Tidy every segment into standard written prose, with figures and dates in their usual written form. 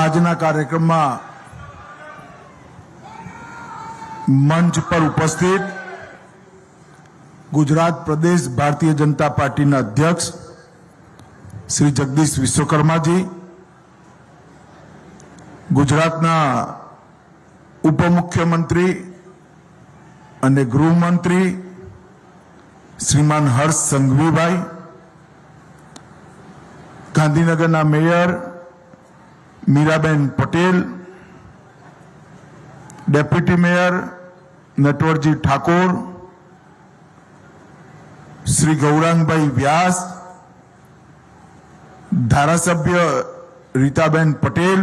આજના કાર્યક્રમમાં મંચ પર ઉપસ્થિત ગુજરાત પ્રદેશ ભારતીય જનતા પાર્ટીના અધ્યક્ષ શ્રી જગદીશ વિશ્વકર્માજી, ગુજરાતના ઉપમુખ્યમંત્રી અને ગૃહમંત્રી શ્રીમાન હર્ષ સંઘવીભાઈ, ગાંધીનગરના મેયર મીરાબેન પટેલ, ડેપ્યુટી મેયર નટવરજી ઠાકોર, શ્રી ગૌરાંગભાઈ વ્યાસ, ધારાસભ્ય રીતાબેન પટેલ,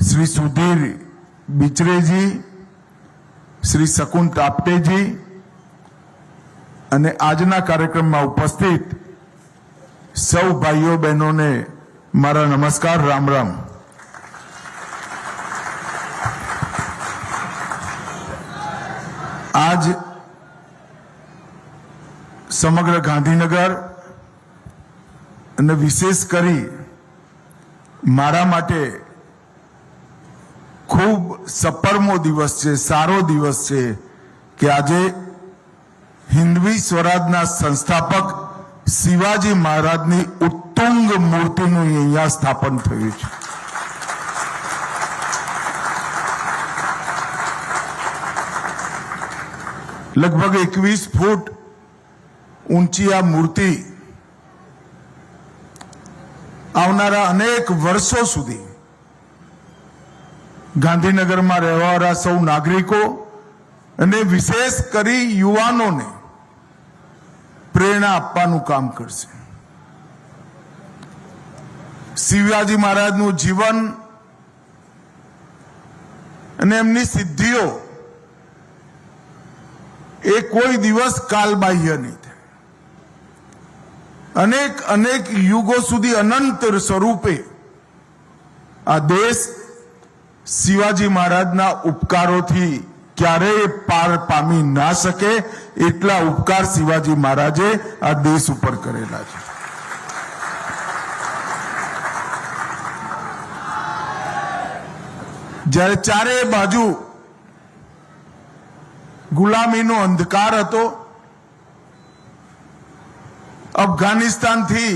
શ્રી સુધીર બિચરેજી, શ્રી શકુન તાપટેજી અને આજના કાર્યક્રમમાં ઉપસ્થિત સૌ ભાઈઓ બહેનોને મારા નમસ્કાર, રામ રામ. આજ સમગ્ર ગાંધીનગર અને વિશેષ કરી મારા માટે ખૂબ સપરમો દિવસ છે, સારો દિવસ છે કે આજે હિન્દવી સ્વરાજના સંસ્થાપક શિવાજી મહારાજની ઉત્તુંગ મૂર્તિનું અહીંયા સ્થાપન થયું છે. લગભગ 21 ફૂટ ઊંચી આ મૂર્તિ આવનારા અનેક વર્ષો સુધી ગાંધીનગરમાં રહેવાવાળા સૌ નાગરિકો અને વિશેષ કરી યુવાનોને પ્રેરણા આપવાનું કામ કરશે. શિવાજી મહારાજનું જીવન અને એમની સિદ્ધિઓ એ કોઈ દિવસ કાલબાહ્ય નહીં થાય. અનેક અનેક યુગો સુધી અનંત સ્વરૂપે આ દેશ શિવાજી મહારાજના ઉપકારોથી ક્યારેય પાર પામી ના શકે એટલા ઉપકાર શિવાજી મહારાજે આ દેશ ઉપર કરેલા છે. જ્યારે ચારે બાજુ ગુલામીનો અંધકાર હતો, અફઘાનિસ્તાનથી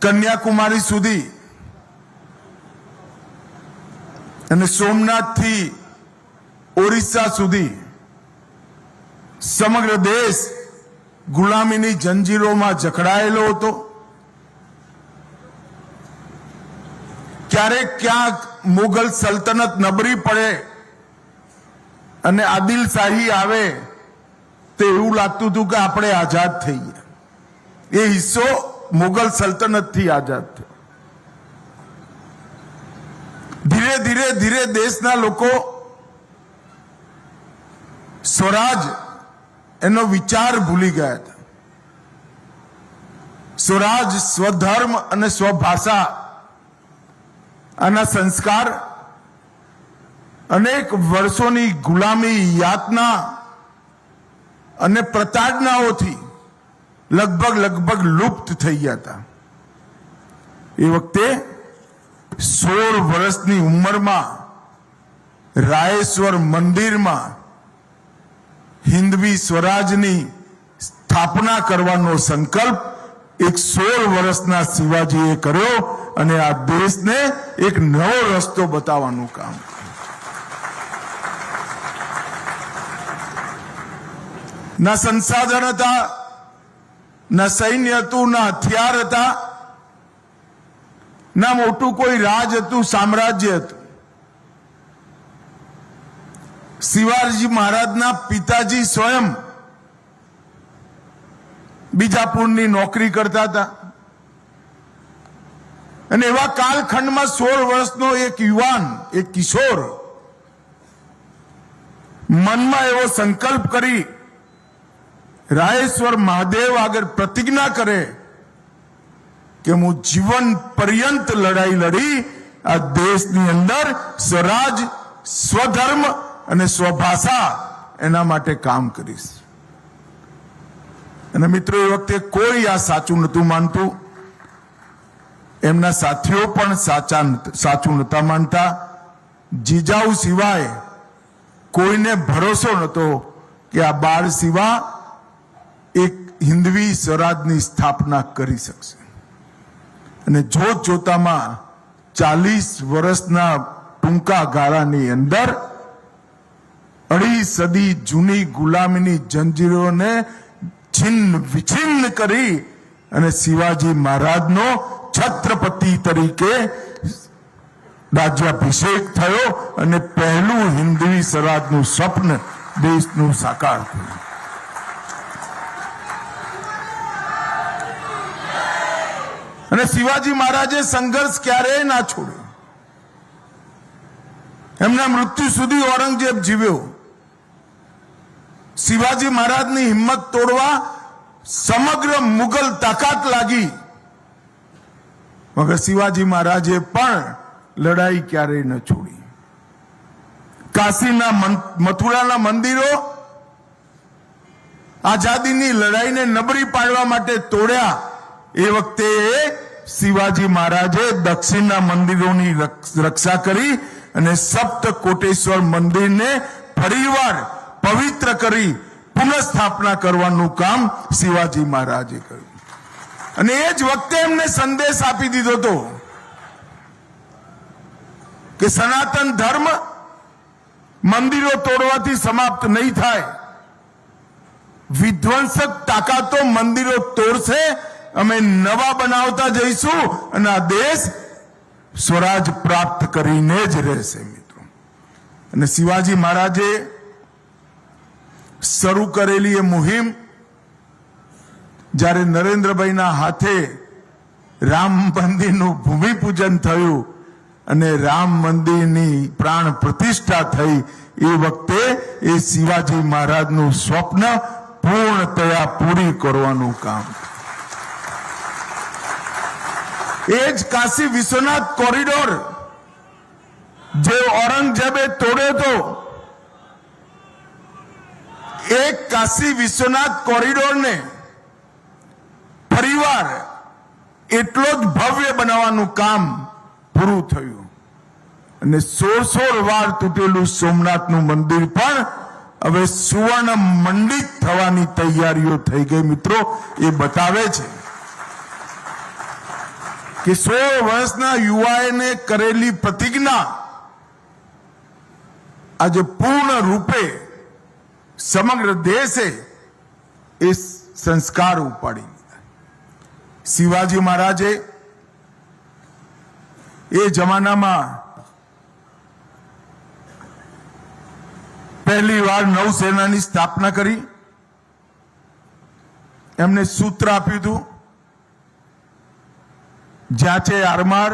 કન્યાકુમારી સુધી અને સોમનાથથી ઓરિસ્સા સુધી સમગ્ર દેશ ગુલામીની જંજીરોમાં જકડાયેલો હતો. ક્યારેક ક્યાંક મુગલ સલ્તનત નબળી પડે અને આદિલશાહી આવે તો એવું લાગતું હતું કે આપણે આઝાદ થઈ ગયા. એ હિસ્સો મુગલ સલ્તનતથી આઝાદ થયો. ધીરે ધીરે ધીરે દેશના લોકો સ્વરાજ એનો વિચાર ભૂલી ગયા હતા. સ્વરાજ, સ્વધર્મ અને સ્વભાષા આના સંસ્કાર અનેક વર્ષોની ગુલામી, યાતના અને પ્રતાડનાઓથી લગભગ લુપ્ત થઈ ગયા હતા. એ વખતે 16 વર્ષની ઉંમરમાં રાયેશ્વર મંદિરમાં હિન્દવી સ્વરાજની સ્થાપના કરવાનો સંકલ્પ એક 16 વર્ષના શિવાજીએ કર્યો અને આ દેશને એક નવો રસ્તો બતાવવાનું કામ. ના સંસાધન હતા, ના સૈન્ય હતું, ના હથિયાર હતા, ના મોટું કોઈ રાજ હતું, સામ્રાજ્ય હતું. શિવાજી મહારાજના પિતાજી સ્વયં બીજાપુરની નોકરી કરતા હતા અને એવા કાલખંડમાં 16 વર્ષનો એક યુવાન, એક કિશોર મનમાં એવો સંકલ્પ કરી રાયેશ્વર મહાદેવ આગળ પ્રતિજ્ઞા કરે કે હું જીવન પર્યંત લડાઈ લડી આ દેશની અંદર સ્વરાજ, સ્વધર્મ અને સ્વભાષા એના માટે કામ કરીશ. અને મિત્રો, એ વખતે કોઈ આ સાચું નતું માનતું. એમના સાથીઓ પણ સાચું નહોતા માનતા. જીજાઉ સિવાય કોઈને ભરોસો નહોતો કે આ બાળ સિવા એક હિન્દવી સ્વરાજની સ્થાપના કરી શકશે. અને જોત જોતામાં 40 વર્ષના ટૂંકા ગાળાની અંદર 2.5 સદી જૂની ગુલામીની જંજીરોને છિન્ન વિછિન્ન કરી અને શિવાજી મહારાજનો છત્રપતિ તરીકે રાજ્યાભિષેક થયો અને પહેલું હિન્દવી સ્વરાજનું સ્વપ્ન દેશનું સાકાર થયું. અને શિવાજી મહારાજે સંઘર્ષ ક્યારેય ના છોડ્યો. એમના મૃત્યુ સુધી ઔરંગઝેબ જીવ્યો. શિવાજી મહારાજની હિંમત તોડવા સમગ્ર મુગલ તાકાત લાગી, મગર શિવાજી મહારાજે પણ લડાઈ ક્યારેય ન છોડી. કાશીના મથુરાના મંદિરો આઝાદીની લડાઈને નબળી પાડવા માટે તોડ્યા. એ વખતે શિવાજી મહારાજે દક્ષિણના મંદિરોની રક્ષા કરી અને સપ્ત કોટેશ્વર મંદિરને ફરીવાર પવિત્ર કરી પુનઃસ્થાપના કરવાનું કામ શિવાજી મહારાજે કર્યું. અને એ જ વખતે એમને સંદેશ આપી દીધો હતો કે સનાતન ધર્મ મંદિરો તોડવાથી સમાપ્ત નહીં થાય. વિધ્વંસક તાકાતો મંદિરો તોડશે, અમે નવા બનાવતા જઈશું અને આ દેશ સ્વરાજ પ્રાપ્ત કરીને જ રહેશે. મિત્રો, અને શિવાજી મહારાજે શરૂ કરેલી એ મુહિમ જ્યારે નરેન્દ્રભાઈના હાથે રામ મંદિરનું ભૂમિપૂજન થયું અને રામ મંદિરની પ્રાણ પ્રતિષ્ઠા થઈ, એ વખતે એ શિવાજી મહારાજનું સ્વપ્ન પૂર્ણતયા પૂરી કરવાનું કામ. એ જ કાશી વિશ્વનાથ કોરિડોર જે ઔરંગઝેબે તોડ્યો હતો, એ કાશી વિશ્વનાથ કોરિડોરને ફરીવાર એટલો જ ભવ્ય બનાવવાનું કામ પૂરું થયું. અને 16 વાર તૂટેલું સોમનાથનું મંદિર પણ હવે સુવર્ણ મંડિત થવાની તૈયારીઓ થઈ ગઈ. મિત્રો, એ બતાવે છે કે 16 વર્ષના યુવાને કરેલી પ્રતિજ્ઞા આજે પૂર્ણ રૂપે સમગ્ર દેશે એ સંસ્કાર ઉપાડી લીધા. શિવાજી મહારાજે એ જમાનામાં પહેલી વાર નૌસેનાની સ્થાપના કરી. એમને સૂત્ર આપ્યું હતું, જ્યાં છે આરમાર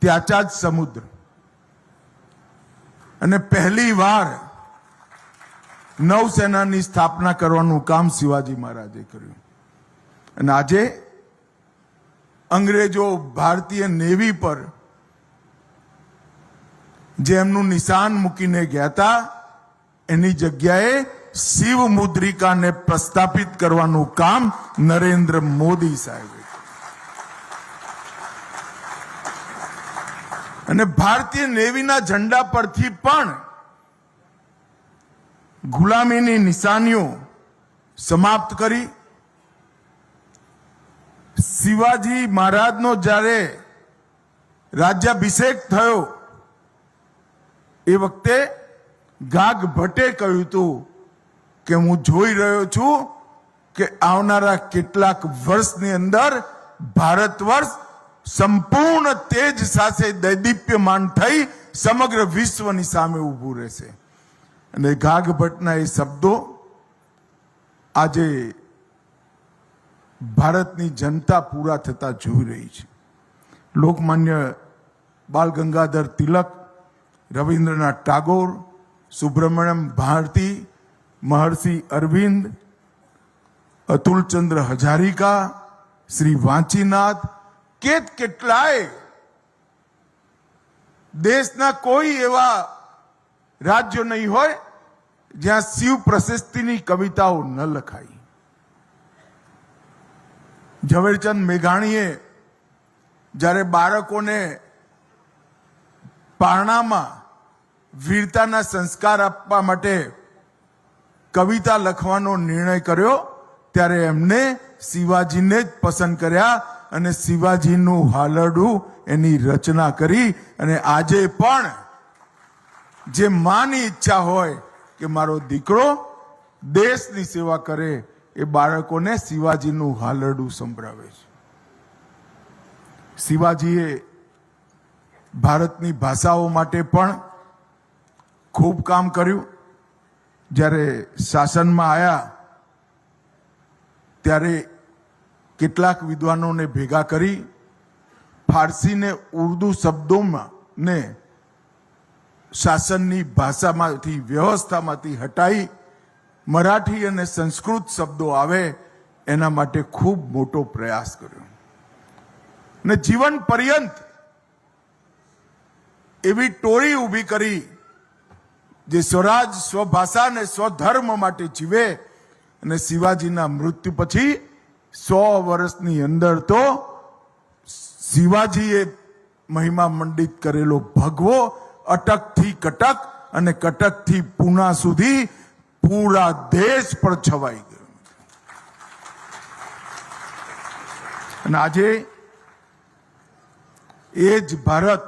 ત્યાં જ સમુદ્ર. અને પહેલી વાર નૌસેનાની સ્થાપના કરવાનું કામ શિવાજી મહારાજે કર્યું. અને આજે અંગ્રેજો ભારતીય નેવી પર જે એમનું નિશાન મૂકીને ગયા હતા, એની જગ્યાએ શિવ મુદ્રિકાને પ્રસ્થાપિત કરવાનું કામ નરેન્દ્ર મોદી સાહેબે. અને ભારતીય નેવીના ઝંડા પરથી પણ ગુલામીની નિશાનીઓ સમાપ્ત કરી. શિવાજી મહારાજનો જ્યારે રાજ્યાભિષેક થયો એ વખતે ગાગ ભટ્ટે કહ્યું હતું કે હું જોઈ રહ્યો છું કે આવનારા કેટલાક વર્ષની અંદર ભારત વર્ષ સંપૂર્ણ તેજ સાથે દૈદીપ્યમાન થઈ સમગ્ર વિશ્વની સામે ઊભું રહેશે. અને ગાગ ભટ્ટના એ શબ્દો આજે ભારતની જનતા પૂરા થતા જોઈ રહી છે. લોકમાન્ય બાલ ગંગાધર તિલક, રવિન્દ્રનાથ ટાગોર, સુબ્રમણ્યમ ભારતી, મહર્ષિ અરવિંદ, અતુલચંદ્ર હજારિકા, શ્રી વાંચીનાથ, કેટલાય દેશના કોઈ એવા રાજ્યો નહીં હોય જ્યાં શિવ પ્રશસ્તિની કવિતાઓ ન લખાઈ. ઝવેરચંદ મેઘાણીએ જ્યારે બાળકોને પારણામાં વીરતાના સંસ્કાર આપવા માટે કવિતા લખવાનો નિર્ણય કર્યો, ત્યારે એમને શિવાજીને જ પસંદ કર્યા અને શિવાજીનું હાલરડું એની રચના કરી. અને આજે પણ જે માની ઈચ્છા હોય કે મારો દીકરો દેશની સેવા કરે, એ બાળકોને શિવાજીનું હાલરડું સંભળાવે છે. શિવાજીએ ભારતની ભાષાઓ માટે પણ ખૂબ કામ કર્યું. જ્યારે શાસનમાં આવ્યા ત્યારે કેટલાક વિદ્વાનોને ભેગા કરી ફારસીને ઉર્દુ શબ્દોમાં ને શાસનની ભાષામાંથી વ્યવસ્થામાંથી હટાવી મરાઠી અને સંસ્કૃત શબ્દો આવે એના માટે ખૂબ મોટો પ્રયાસ કર્યો. ને જીવન પર્યંત એવી ટોળી ઊભી કરી જે સ્વરાજ, સ્વભાષા અને સ્વધર્મ માટે જીવે. અને શિવાજીના મૃત્યુ પછી 100 વર્ષની અંદર તો શિવાજીએ મહિમા મંડિત કરેલો ભગવો અટકથી કટક અને કટકથી પૂના સુધી પૂરા દેશ પર છવાઈ ગયો. અને આજે એ જ ભારત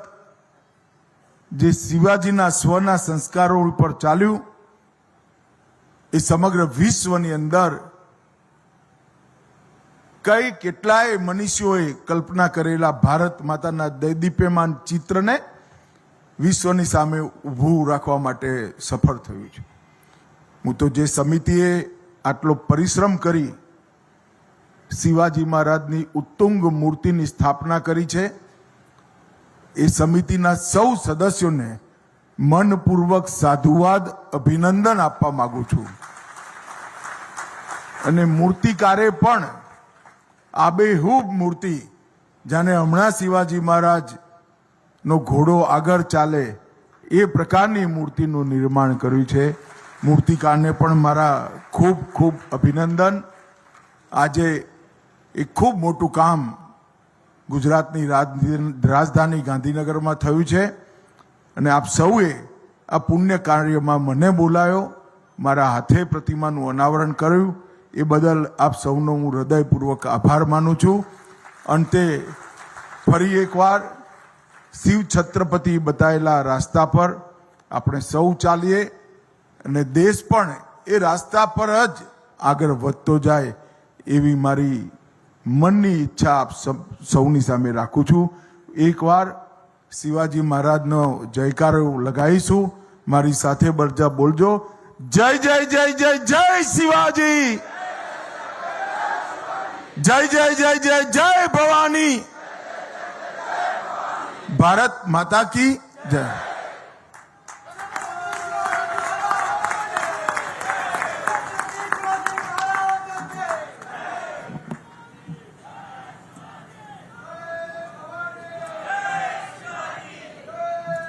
જે શિવાજીના સ્વના સંસ્કારો ઉપર ચાલ્યું, એ સમગ્ર વિશ્વની અંદર કેટલાય મનુષ્યોએ કલ્પના કરેલા ભારત માતાના દૈદીપ્યમાન ચિત્રને વિશ્વની સામે ઊભું રાખવા માટે સફળ થયું છે. હું તો જે સમિતિએ આટલો પરિશ્રમ કરી શિવાજી મહારાજની ઉત્તુંગ મૂર્તિની સ્થાપના કરી છે, એ સમિતિના સૌ સદસ્યોને મનપૂર્વક સાધુવાદ, અભિનંદન આપવા માંગુ છું. અને મૂર્તિકારે પણ આબેહૂબ મૂર્તિ, જાણે હમણાં શિવાજી મહારાજ નો ઘોડો આગળ ચાલે એ પ્રકારની મૂર્તિનું નિર્માણ કર્યું છે. મૂર્તિકારને પણ મારા ખૂબ ખૂબ અભિનંદન. આજે એક ખૂબ મોટું કામ ગુજરાતની રાજધાની ગાંધીનગરમાં થયું છે અને આપ સૌએ આ પુણ્ય કાર્યમાં મને બોલાયો, મારા હાથે પ્રતિમાનું અનાવરણ કર્યું, એ બદલ આપ સૌનો હું હૃદયપૂર્વક આભાર માનું છું. અંતે ફરી એકવાર શિવ છત્રપતિ બતાવેલા રાસ્તા પર આપણે સૌ ચાલીએ અને દેશ પણ એ રાસ્તા પર જ આગળ વધતો જાય એવી મારી મનની ઈચ્છા આપ સૌની સામે રાખું છું. એકવાર શિવાજી મહારાજનો જયકારો લગાવીશું. મારી સાથે બળજા બોલજો, જય જય જય જય જય શિવાજી, જય જય જય જય જય ભવાની, ભારત માતા કી જય.